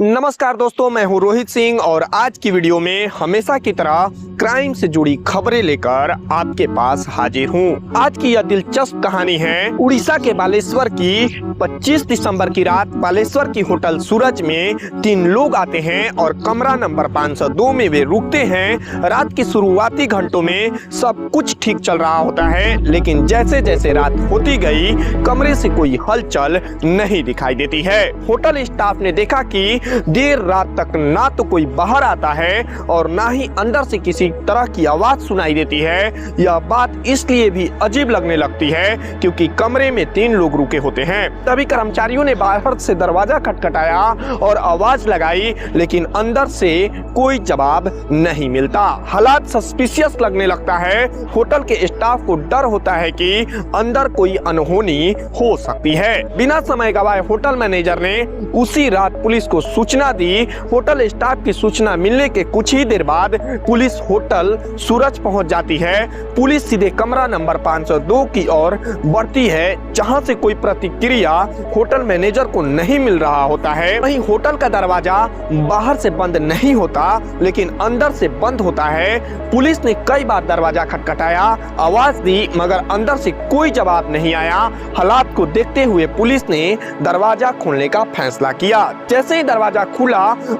नमस्कार दोस्तों, मैं हूं रोहित सिंह और आज की वीडियो में हमेशा की तरह क्राइम से जुड़ी खबरें लेकर आपके पास हाजिर हूं। आज की यह दिलचस्प कहानी है उड़ीसा के बालेश्वर की। 25 दिसंबर की रात बालेश्वर की होटल सूरज में 3 लोग आते हैं और कमरा नंबर 502 में वे रुकते हैं। रात की शुरुआती घंटों में सब कुछ ठीक चल रहा होता है, लेकिन जैसे जैसे रात होती गई कमरे से कोई हलचल नहीं दिखाई देती है। होटल स्टाफ ने देखा कि देर रात तक ना तो कोई बाहर आता है और ना ही अंदर से किसी तरह की आवाज सुनाई देती है। यह बात इसलिए भी अजीब लगने लगती है क्योंकि कमरे में 3 लोग रुके होते हैं। तभी कर्मचारियों ने बाहर से दरवाजा खटखटाया और आवाज लगाई, लेकिन अंदर से कोई जवाब नहीं मिलता। हालात सस्पिशियस लगने लगता है। होटल के स्टाफ को डर होता है कि अंदर कोई अनहोनी हो सकती है। बिना समय गवाए होटल मैनेजर ने उसी रात पुलिस को सूचना दी। होटल स्टाफ की सूचना मिलने के कुछ ही देर बाद पुलिस होटल सूरज पहुंच जाती है। पुलिस सीधे कमरा नंबर 502 की ओर बढ़ती है, जहां से कोई प्रतिक्रिया होटल मैनेजर को नहीं मिल रहा होता है। वहीं होटल का दरवाजा बाहर से बंद नहीं होता, लेकिन अंदर से बंद होता है। पुलिस ने कई बार दरवाजा खटखटाया, आवाज दी, मगर अंदर से कोई जवाब नहीं आया। हालात को देखते हुए पुलिस ने दरवाजा खोलने का फैसला किया। जैसे ही दरवाजा खुला,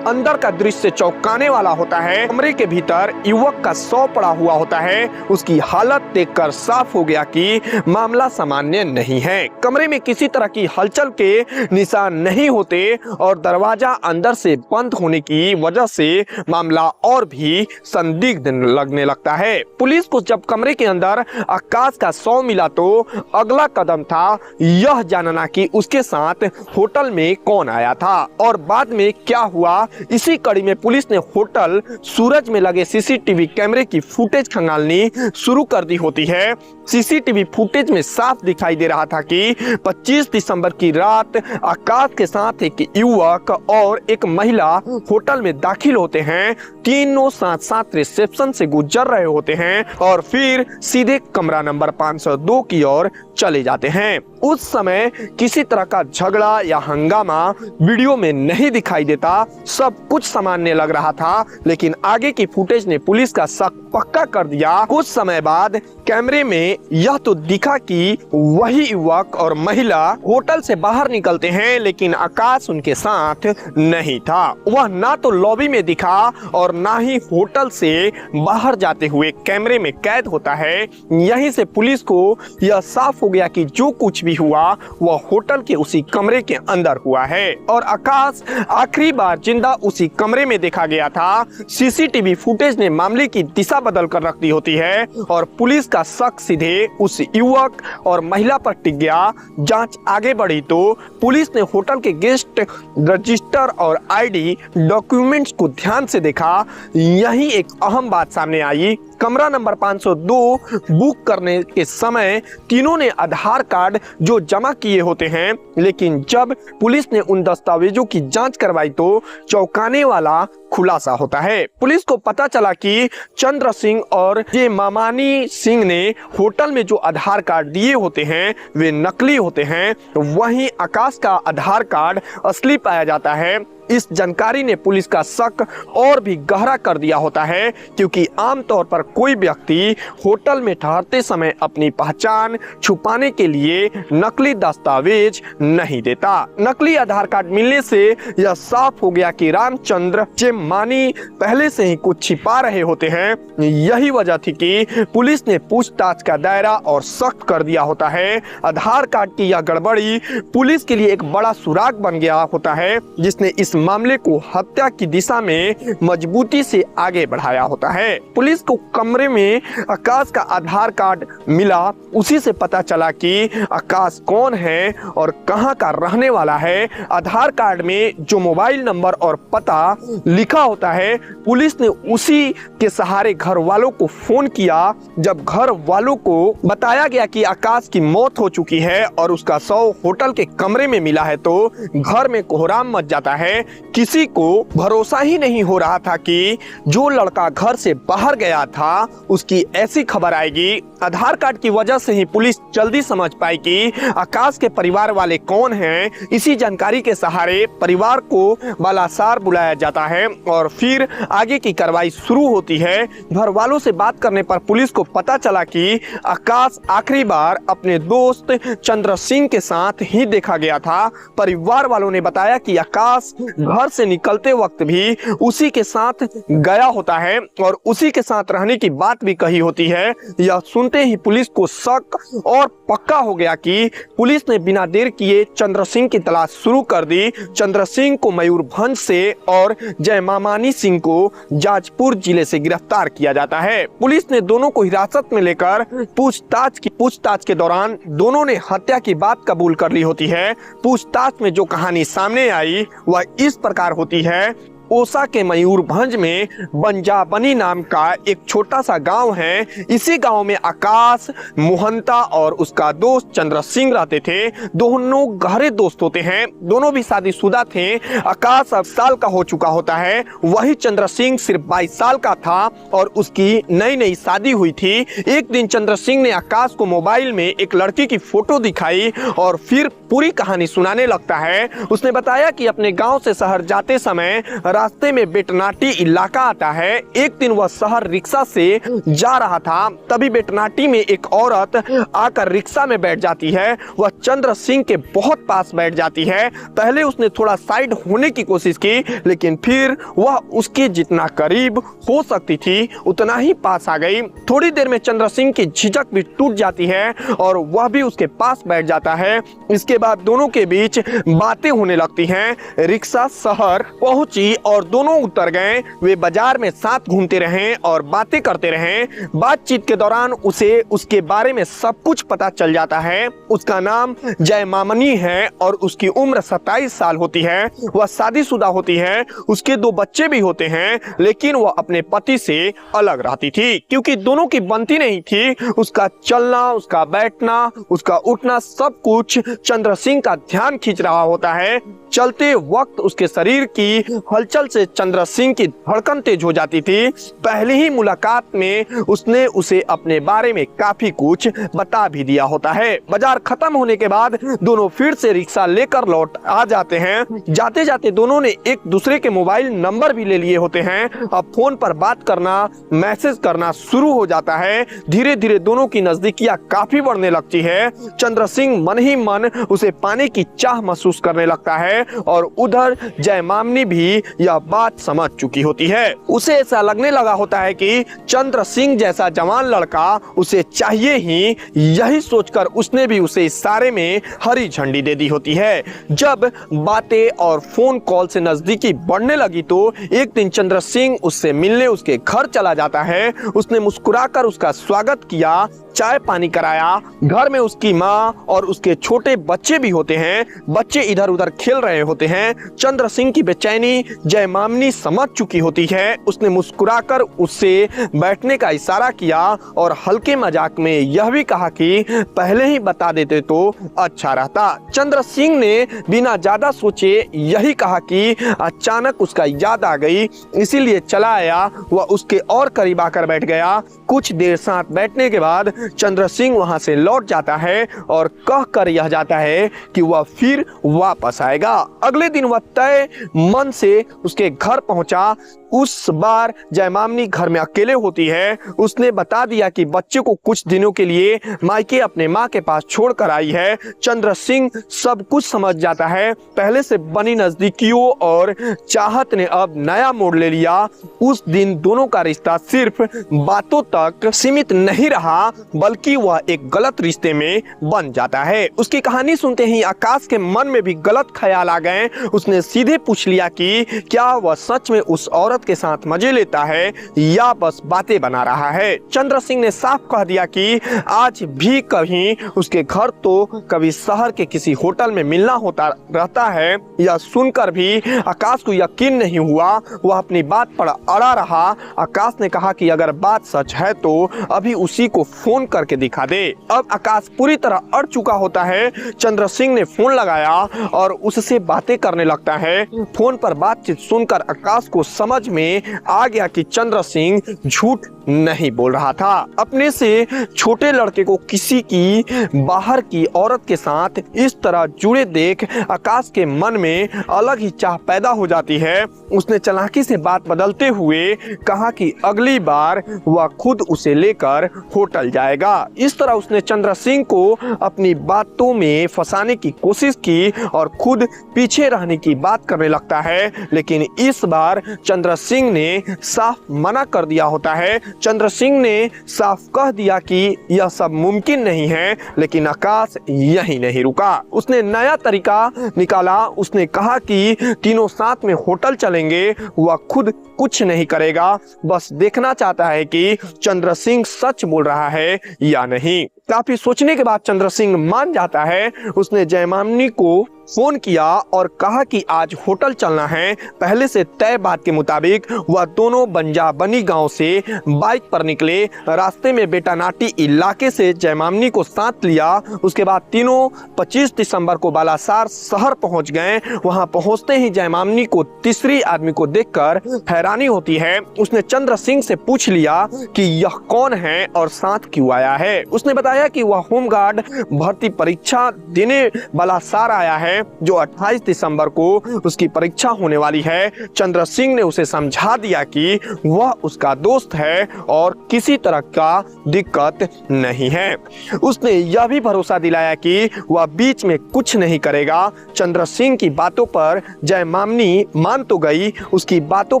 अंदर का दृश्य चौंकाने वाला होता है। कमरे के भीतर युवक का शव पड़ा हुआ होता है। उसकी हालत देखकर साफ हो गया कि मामला सामान्य नहीं है। कमरे में किसी तरह की हलचल के निशान नहीं होते और दरवाजा अंदर से बंद होने की वजह से मामला और भी संदिग्ध लगने लगता है। पुलिस को जब कमरे के अंदर आकाश का शव मिला तो अगला कदम था यह जानना कि उसके साथ होटल में कौन आया था और बाद में क्या हुआ। इसी कड़ी में पुलिस ने होटल सूरज में लगे सीसीटीवी कैमरे की फुटेज खंगालनी शुरू कर दी होती है। सीसीटीवी फुटेज में साफ दिखाई दे रहा था कि 25 दिसंबर की रात आकाश के साथ एक युवक और एक महिला होटल में दाखिल होते हैं। तीनों साथ साथ रिसेप्शन से गुजर रहे होते हैं और फिर सीधे कमरा नंबर 502 की ओर चले जाते हैं। उस समय किसी तरह का झगड़ा या हंगामा वीडियो में नहीं दिखाई देता। सब कुछ सामान्य लग रहा था, लेकिन आगे की फुटेज ने पुलिस का शक पक्का कर दिया। कुछ समय बाद कैमरे में यह तो दिखा कि वही युवक और महिला होटल से बाहर निकलते हैं, लेकिन आकाश उनके साथ नहीं था। वह ना तो लॉबी में दिखा और ना ही होटल से बाहर जाते हुए कैमरे में कैद होता है। यहीं से पुलिस को यह साफ हो गया कि जो कुछ भी हुआ वह होटल के उसी कमरे के अंदर हुआ है और आकाश आखिरी बार जिंदा उसी कमरे में देखा गया था। सीसीटीवी फुटेज ने मामले की दिशा बदल कर रख दी होती है और पुलिस का शक सीधे उस युवक और महिला पर टिक गया। जांच आगे बढ़ी तो पुलिस ने होटल के गेस्ट रजिस्टर और आईडी डॉक्यूमेंट्स को ध्यान से देखा। यही एक अहम बात सामने आई। कमरा नंबर 502 बुक करने के समय तीनों ने आधार कार्ड जो जमा किए होते हैं, लेकिन जब पुलिस ने उन दस्तावेजों की जांच करवाई तो चौंकाने वाला खुलासा होता है। पुलिस को पता चला कि चंद्र सिंह और ये मामानी सिंह ने होटल में जो आधार कार्ड दिए होते हैं वे नकली होते हैं। वहीं आकाश का आधार कार्ड असली पाया जाता है। इस जानकारी ने पुलिस का शक और भी गहरा कर दिया होता है, क्योंकि आमतौर पर कोई व्यक्ति होटल में ठहरते समय अपनी पहचान छुपाने के लिए नकली दस्तावेज नहीं देता। नकली आधार कार्ड मिलने से यह साफ हो गया कि रामचंद्र चेम्मानी पहले से ही कुछ छिपा रहे होते हैं। यही वजह थी कि पुलिस ने पूछताछ का दायरा और सख्त कर दिया होता है। आधार कार्ड की यह गड़बड़ी पुलिस के लिए एक बड़ा सुराग बन गया होता है, जिसने इस मामले को हत्या की दिशा में मजबूती से आगे बढ़ाया होता है। पुलिस को कमरे में आकाश का आधार कार्ड मिला। उसी से पता चला कि आकाश कौन है और कहां का रहने वाला है। आधार कार्ड में जो मोबाइल नंबर और पता लिखा होता है, पुलिस ने उसी के सहारे घर वालों को फोन किया। जब घर वालों को बताया गया कि आकाश की मौत हो चुकी है और उसका शव होटल के कमरे में मिला है तो घर में कोहराम मच जाता है। किसी को भरोसा ही नहीं हो रहा था कि जो लड़का घर से बाहर गया था उसकी ऐसी खबर आएगी। आधार कार्ड की वजह से ही पुलिस जल्दी समझ पाई कि आकाश के परिवार वाले कौन हैं। इसी जानकारी के सहारे परिवार को बालासार बुलाया जाता है और फिर आगे की कार्रवाई शुरू होती है। घर वालों से बात करने पर पुलिस को पता चला कि आकाश आखिरी बार अपने दोस्त चंद्र सिंह के साथ ही देखा गया था। परिवार वालों ने बताया कि आकाश घर से निकलते वक्त भी उसी के साथ गया होता है और उसी के साथ रहने की बात भी कही होती है। यह सुनते ही पुलिस को शक और पक्का हो गया कि पुलिस ने बिना देर किए चंद्र सिंह की तलाश शुरू कर दी। चंद्र सिंह को मयूरभंज से और जयमामानी सिंह को जाजपुर जिले से गिरफ्तार किया जाता है। पुलिस ने दोनों को हिरासत में लेकर पूछताछ के दौरान दोनों ने हत्या की बात कबूल कर ली होती है। पूछताछ में जो कहानी सामने आई वह इस प्रकार होती है। ओसा के मयूरभंज में बंजाबनी नाम का एक छोटा सा गांव है। इसी गांव में आकाश, मोहंता और उसका दोस्त चंद्र सिंह रहते थे। दोनों गहरे दोस्त होते हैं। दोनों भी शादीशुदा थे। आकाश 8 साल का हो चुका होता है, वही चंद्र सिंह सिर्फ 22 साल का था और उसकी नई नई शादी हुई थी। एक दिन चंद्र सिंह ने आकाश को मोबाइल में एक लड़की की फोटो दिखाई और फिर पूरी कहानी सुनाने लगता है। उसने बताया कि अपने गांव से शहर जाते समय रास्ते में बेटनाटी इलाका आता है। एक दिन वह शहर रिक्शा से जा रहा था, तभी बेटनाटी में एक औरत आकर रिक्शा में बैठ जाती है। वह चंद्र सिंह के बहुत पास बैठ जाती है। पहले उसने थोड़ा साइड होने की कोशिश की, लेकिन फिर वह उसके जितना करीब हो सकती थी उतना ही पास आ गई। थोड़ी देर में चंद्र सिंह की झिझक भी टूट जाती है और वह भी उसके पास बैठ जाता है। इसके बाद दोनों के बीच बातें होने लगती हैं। रिक्शा शहर पहुंची और दोनों उतर गए। वे बाजार में साथ घूमते रहे और बातें करते रहे। बातचीत के दौरान उसे उसके बारे में सब कुछ पता चल जाता है। उसका नाम जयमामनी है और उसकी उम्र 27 साल होती है। वह शादीशुदा होती है। उसके 2 बच्चे भी होते हैं, लेकिन वह अपने पति से अलग रहती थी क्योंकि दोनों की बनती नहीं थी। उसका चलना, उसका बैठना, उसका उठना सब कुछ चंद्र सिंह का ध्यान खींच रहा होता है। चलते वक्त उसके शरीर की हलचल से चंद्र सिंह की धड़कन तेज हो जाती थी। पहले ही मुलाकात में उसने उसे अपने बारे में काफी कुछ बता भी दिया होता है। बाजार खत्म होने के बाद दोनों फिर से रिक्शा लेकर लौट आ जाते हैं। जाते जाते दोनों ने एक दूसरे के मोबाइल नंबर भी ले लिए होते हैं। अब फोन पर बात करना, मैसेज करना शुरू हो जाता है। धीरे धीरे दोनों की नजदीकियां काफी बढ़ने लगती है। चंद्र सिंह मन ही मन उसे पाने की चाह महसूस करने लगता है और उधर जयमामनी भी यह बात समझ चुकी होती है। उसे ऐसा लगने लगा होता है कि चंद्र सिंह जैसा जवान लड़का उसे चाहिए ही। यही सोचकर उसने भी उसे इशारे में हरी झंडी दे दी होती है। जब बातें और फोन कॉल से नजदीकी बढ़ने लगी तो एक दिन चंद्र सिंह उससे मिलने उसके घर चला जाता है। उसने मुस्कुराकर उसका स्वागत किया, चाय पानी कराया। घर में उसकी माँ और उसके छोटे बच्चे भी होते हैं। बच्चे इधर उधर खेल रहे होते हैं। चंद्र सिंह की बेचैनी जयमामनी समझ चुकी होती है। उसने मुस्कुराकर उससे बैठने का इशारा किया और हल्के मजाक में यह भी कहा कि पहले ही बता देते तो अच्छा रहता। चंद्र सिंह ने बिना ज्यादा सोचे यही कहा कि अचानक उसका याद आ गई, इसीलिए चला आया। वह उसके और करीब आकर बैठ गया। कुछ देर साथ बैठने के बाद चंद्र सिंह वहां से लौट जाता है और कहकर यह जाता है कि वह फिर वापस आएगा। अगले दिन वह तय मन से उसके घर पहुंचा। उस बार जयमामनी घर में अकेले होती है। उसने बता दिया कि बच्चे को कुछ दिनों के लिए मायके अपने माँ के पास छोड़कर आई है। चंद्र सिंह सब कुछ समझ जाता है। पहले से बनी नजदीकियों और चाहत ने अब नया मोड़ ले लिया। उस दिन दोनों का रिश्ता सिर्फ बातों तक सीमित नहीं रहा, बल्कि वह एक गलत रिश्ते में बन जाता है। उसकी कहानी सुनते ही आकाश के मन में भी गलत ख्याल आ गए। उसने सीधे पूछ लिया कि क्या वह सच में उस औरत के साथ मजे लेता है या बस बातें बना रहा है। चंद्र सिंह ने साफ कह दिया कि आज भी कहीं उसके घर तो कभी शहर के किसी होटल में मिलना होता रहता है। यह सुनकर भी आकाश को यकीन नहीं हुआ। वह अपनी बात पर अड़ा रहा। आकाश ने कहा कि अगर बात सच है है तो अभी उसी को फोन करके दिखा दे। अब आकाश पूरी तरह अड़ चुका होता है। चंद्र सिंह ने फोन लगाया और उससे बातें करने लगता है। फोन पर बातचीत सुनकर आकाश को समझ में आ गया कि चंद्र सिंह झूठ नहीं बोल रहा था। अपने से छोटे लड़के को किसी की बाहर की औरत के साथ इस तरह जुड़े देख आकाश के मन में अलग ही चाह पैदा हो जाती है। उसने चालाकी से बात बदलते हुए कहा कि अगली बार वह खुद उसे लेकर होटल जाएगा। इस तरह उसने चंद्र सिंह को अपनी बातों में फंसाने की कोशिश की और खुद पीछे रहने की बात करने लगता है। लेकिन इस बार चंद्र सिंह ने साफ मना कर दिया होता है। चंद्र सिंह ने साफ कह दिया कि यह सब मुमकिन नहीं है। लेकिन आकाश यही नहीं रुका, उसने नया तरीका निकाला। उसने कहा कि तीनों साथ में होटल चलेंगे। वह खुद कुछ नहीं करेगा, बस देखना चाहता है कि चंद्र सिंह सच बोल रहा है या नहीं। काफी सोचने के बाद चंद्र सिंह मान जाता है। उसने जयमामनी को फोन किया और कहा कि आज होटल चलना है। पहले से तय बात के मुताबिक वह दोनों बंजाबनी गांव से बाइक पर निकले। रास्ते में बेटानाटी इलाके से जयमामनी को साथ लिया। उसके बाद तीनों 25 दिसंबर को बालासार शहर पहुंच गए। वहां पहुंचते ही जयमामनी को तीसरी आदमी को देखकर हैरानी होती है। उसने चंद्र सिंह से पूछ लिया कि यह कौन है और साथ क्यों आया है। उसने बताया कि वह होमगार्ड भर्ती परीक्षा देने बालासार आया है, जो 28 दिसंबर को उसकी परीक्षा होने वाली है। चंद्र सिंह ने उसे समझा दिया कि वह उसका दोस्त है और किसी तरह का दिक्कत नहीं है। उसने यह भी भरोसा दिलाया कि वह बीच में कुछ नहीं करेगा। चंद्र सिंह की बातों पर जयमामनी मान तो गई। उसकी बातों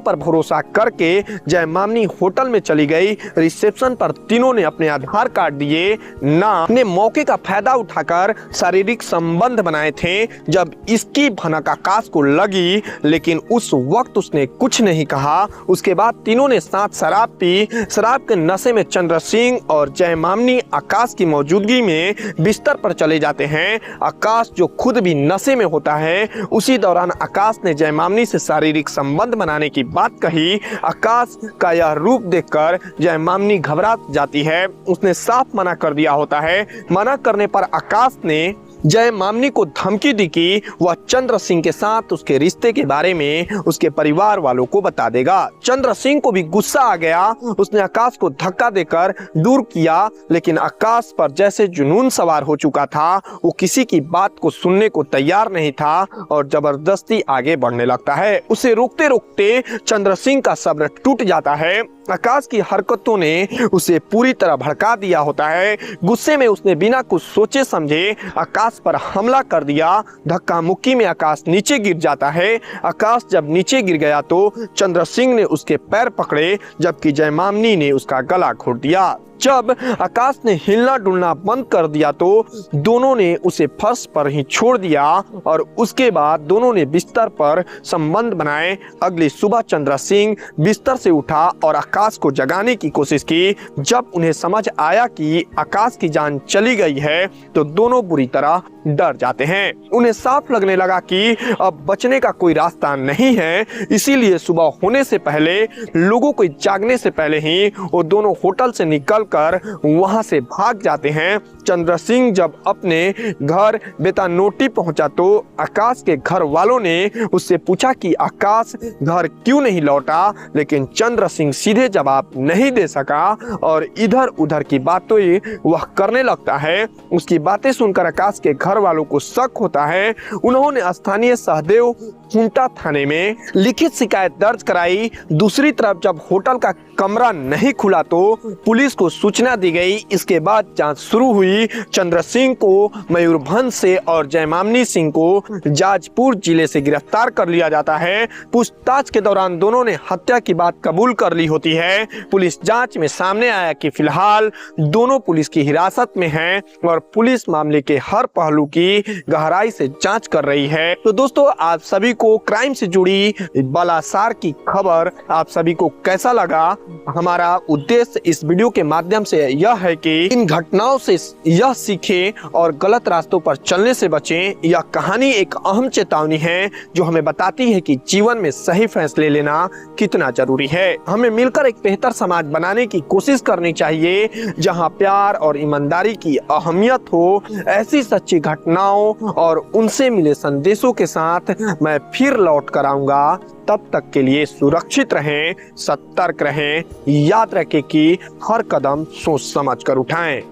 पर भरोसा करके जयमामनी होटल में चली गई। रिसेप्शन पर तीनों ने अपने आधार कार्ड दिए। ने मौके का फायदा उठाकर शारीरिक संबंध बनाए थे। जब इसकी भनक आकाश को लगी, लेकिन उस वक्त उसने कुछ नहीं कहा। उसके बाद तीनों ने साथ शराब पी। शराब के नशे में चंद्र सिंह और जयमामनी आकाश की मौजूदगी में बिस्तर पर चले जाते हैं। आकाश जो खुद भी नशे में होता है, उसी दौरान आकाश ने जयमामनी से शारीरिक संबंध बनाने की बात कही। आकाश का यह रूप देखकर जयमामनी घबरा जाती है। उसने साफ मना कर दिया होता है। मना करने पर आकाश ने जयमामनी को धमकी दी कि वह चंद्र सिंह के साथ उसके रिश्ते के बारे में उसके परिवार वालों को बता देगा। चंद्र सिंह को भी गुस्सा आ गया। उसने आकाश को धक्का देकर दूर किया, लेकिन आकाश पर जैसे जुनून सवार हो चुका था। वो किसी की बात को सुनने को तैयार नहीं था और जबरदस्ती आगे बढ़ने लगता है। उसे रोकते रोकते चंद्र सिंह का सब्र टूट जाता है। आकाश की हरकतों ने उसे पूरी तरह भड़का दिया होता है। गुस्से में उसने बिना कुछ सोचे समझे आकाश पर हमला कर दिया। धक्का मुक्की में आकाश नीचे गिर जाता है। आकाश जब नीचे गिर गया तो चंद्र सिंह ने उसके पैर पकड़े, जबकि जयमामनी ने उसका गला घोट दिया। जब आकाश ने हिलना डुलना बंद कर दिया तो दोनों ने उसे फर्श पर ही छोड़ दिया और उसके बाद दोनों ने बिस्तर पर संबंध बनाए। अगली सुबह चंद्र सिंह बिस्तर से उठा और आकाश को जगाने की कोशिश की। जब उन्हें समझ आया कि आकाश की जान चली गई है तो दोनों बुरी तरह डर जाते हैं। उन्हें साफ लगने लगा कि अब बचने का कोई रास्ता नहीं है। इसीलिए सुबह होने से पहले, लोगों को जागने से पहले ही वो दोनों होटल से निकलकर वहां से भाग जाते हैं। चंद्र सिंह जब अपने घर बेतानोटी पहुंचा तो आकाश के घर वालों ने उससे पूछा कि आकाश घर क्यों नहीं लौटा, लेकिन चंद्र सिंह सीधे जवाब नहीं दे सका और इधर उधर की बातें वह करने लगता है। उसकी बातें सुनकर आकाश के घर वालों को शक होता है। उन्होंने स्थानीय सहदेव हुंटा थाने में लिखित शिकायत दर्ज कराई। दूसरी तरफ जब होटल का कमरा नहीं खुला तो पुलिस को सूचना दी गई। इसके बाद जांच शुरू हुई। चंद्र सिंह को मयूरभंज से और जयमामनी सिंह को जाजपुर जिले से गिरफ्तार कर लिया जाता है। पूछताछ के दौरान दोनों ने हत्या की बात कबूल कर ली होती है। पुलिस जांच में सामने आया कि फिलहाल दोनों पुलिस की हिरासत में हैं और पुलिस मामले के हर पहलू की गहराई से जांच कर रही है। तो दोस्तों, आप सभी को क्राइम से जुड़ी बलात्कार की खबर आप सभी को कैसा लगा। हमारा उद्देश्य इस वीडियो के माध्यम से यह है कि इन घटनाओं से यह सीखें और गलत रास्तों पर चलने से बचें। यह कहानी एक अहम चेतावनी है जो हमें बताती है कि जीवन में सही फैसले लेना कितना जरूरी है। हमें मिलकर एक बेहतर समाज बनाने की कोशिश करनी चाहिए जहां प्यार और ईमानदारी की अहमियत हो। ऐसी सच्ची घटनाओं और उनसे मिले संदेशों के साथ मैं फिर लौट कर आऊंगा। तब तक के लिए सुरक्षित रहें, सतर्क रहें, याद रखें कि हर कदम सोच समझ कर उठाएं।